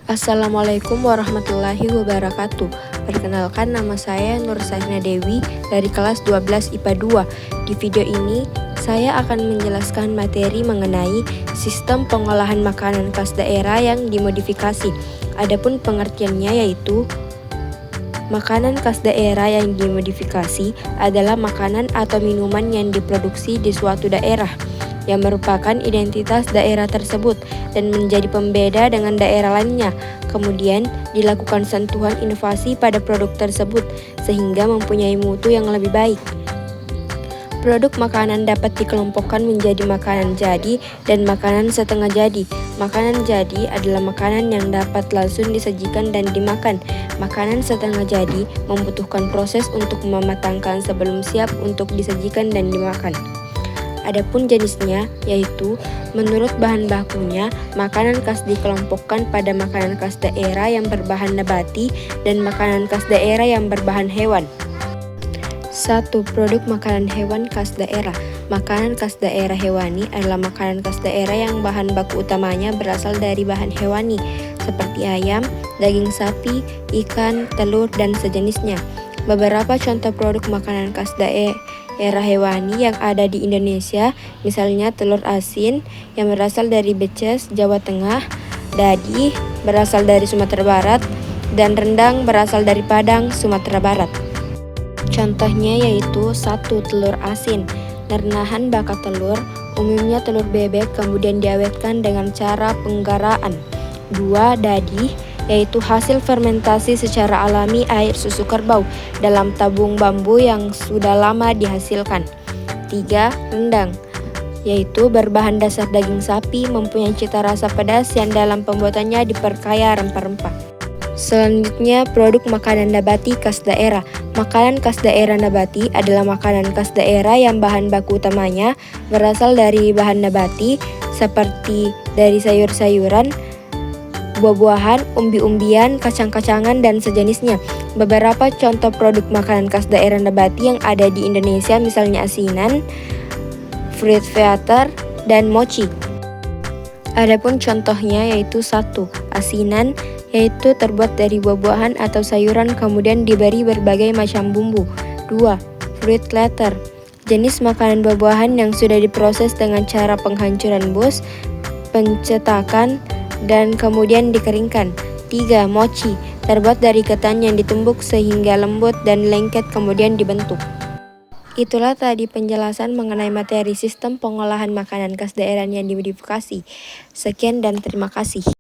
Assalamualaikum warahmatullahi wabarakatuh. Perkenalkan, nama saya Nur Sahina Dewi dari kelas 12 IPA 2. Di video ini, saya akan menjelaskan materi mengenai sistem pengolahan makanan khas daerah yang dimodifikasi. Adapun pengertiannya yaitu makanan khas daerah yang dimodifikasi adalah makanan atau minuman yang diproduksi di suatu daerah yang merupakan identitas daerah tersebut dan menjadi pembeda dengan daerah lainnya. Kemudian dilakukan sentuhan inovasi pada produk tersebut sehingga mempunyai mutu yang lebih baik. Produk makanan dapat dikelompokkan menjadi makanan jadi dan makanan setengah jadi. Makanan jadi adalah makanan yang dapat langsung disajikan dan dimakan. Makanan setengah jadi membutuhkan proses untuk mematangkan sebelum siap untuk disajikan dan dimakan. Adapun jenisnya, yaitu menurut bahan bakunya, makanan khas dikelompokkan pada makanan khas daerah yang berbahan nabati dan makanan khas daerah yang berbahan hewan. 1. Produk makanan hewan khas daerah. Makanan khas daerah hewani adalah makanan khas daerah yang bahan baku utamanya berasal dari bahan hewani, seperti ayam, daging sapi, ikan, telur, dan sejenisnya. Beberapa contoh produk makanan khas daerah hewani yang ada di Indonesia, misalnya telur asin yang berasal dari Beces, Jawa Tengah, dadi berasal dari Sumatera Barat, dan rendang berasal dari Padang, Sumatera Barat. Contohnya yaitu 1. Telur asin. Renahan bakat telur, umumnya telur bebek, kemudian diawetkan dengan cara penggaraan. 2. Dadi, yaitu hasil fermentasi secara alami air susu kerbau dalam tabung bambu yang sudah lama dihasilkan. 3. Rendang, yaitu berbahan dasar daging sapi, mempunyai cita rasa pedas yang dalam pembuatannya diperkaya rempah-rempah. Selanjutnya, produk makanan nabati khas daerah. Makanan khas daerah nabati adalah makanan khas daerah yang bahan baku utamanya berasal dari bahan nabati, seperti dari sayur-sayuran, buah-buahan, umbi-umbian, kacang-kacangan, dan sejenisnya. Beberapa contoh produk makanan khas daerah nabati yang ada di Indonesia misalnya asinan, fruit theater, dan mochi. Adapun contohnya yaitu 1. Asinan, yaitu terbuat dari buah-buahan atau sayuran kemudian diberi berbagai macam bumbu. 2. Fruit leather, jenis makanan buah-buahan yang sudah diproses dengan cara penghancuran bus, pencetakan, dan kemudian dikeringkan. 3. Mochi, terbuat dari ketan yang ditumbuk sehingga lembut dan lengket kemudian dibentuk. Itulah tadi penjelasan mengenai materi sistem pengolahan makanan khas daerah yang dimodifikasi. Sekian dan terima kasih.